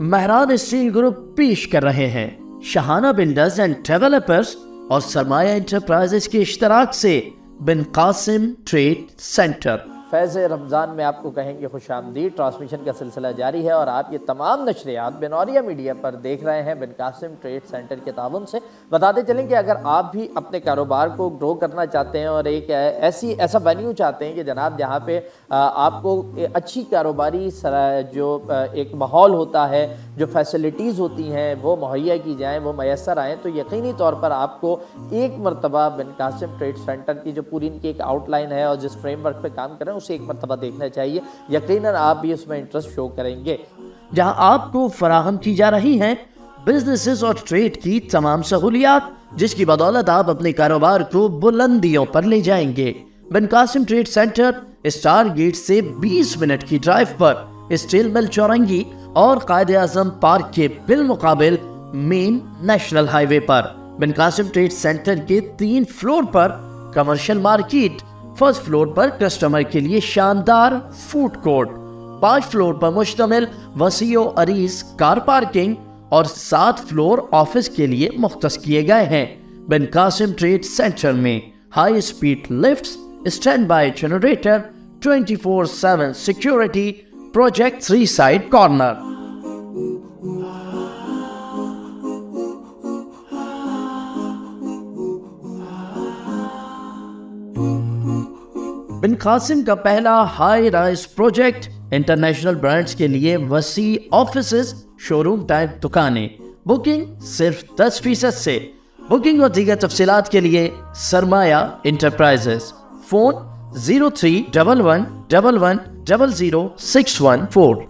Mehran steel group پیش کر رہے ہیں شہانہ بلڈرز اینڈ ڈیولپرز اور سرمایہ انٹرپرائزز کے اشتراک سے بن قاسم ٹریڈ سینٹر۔ فیض رمضان میں آپ کو کہیں گے خوش آمدید۔ ٹرانسمیشن کا سلسلہ جاری ہے اور آپ یہ تمام نشریات بنوریہ میڈیا پر دیکھ رہے ہیں بن قاسم ٹریڈ سینٹر کے تعاون سے۔ بتاتے چلیں کہ اگر آپ بھی اپنے کاروبار کو گرو کرنا چاہتے ہیں اور ایک ایسا وینیو چاہتے ہیں کہ جناب جہاں پہ آپ کو اچھی کاروباری جو ایک ماحول ہوتا ہے، جو فیسلٹیز ہوتی ہیں وہ مہیا کی جائیں، وہ میسر آئیں، تو یقینی طور پر آپ کو ایک مرتبہ بن قاسم ٹریڈ سینٹر کی جو پوری ان کی ایک آؤٹ لائن ہے اور جس فریم ورک پہ کام کریں اسے ایک مرتبہ دیکھنا چاہیے۔ یقیناً آپ بھی اس میں انٹرسٹ شو کریں گے، جہاں آپ کو فراہم کی جا رہی ہیں بزنسز اور ٹریڈ کی تمام سہولیات، جس کی بدولت آپ اپنے کاروبار کو بلندیوں پر لے جائیں گے۔ Bin Qasim trade centre star gate سے 20 منٹ کی ڈرائیو پر اسٹیل مل چورنگی اور قائد اعظم پارک کے بالمقابل مین نیشنل ہائی وے پر۔ بن قاسم ٹریڈ سینٹر کے 3 فلور پر کمرشل مارکیٹ، فرسٹ فلور پر کسٹمر کے لیے شاندار فوڈ کورٹ، 5 فلور پر مشتمل وسیع و عریض کار پارکنگ اور 7 فلور آفس کے لیے مختص کیے گئے ہیں۔ بن قاسم ٹریڈ سینٹر میں high speed lifts, standby generator, 24/7 security, project 3 side corner. Bin Qasim کا پہلا high rise project, international brands کے لیے وسیع آفیسز، شو روم ٹائپ دکانیں، بکنگ صرف 10% سے۔ بکنگ اور دیگر تفصیلات کے لیے سرمایہ انٹرپرائزز، فون 031111000614۔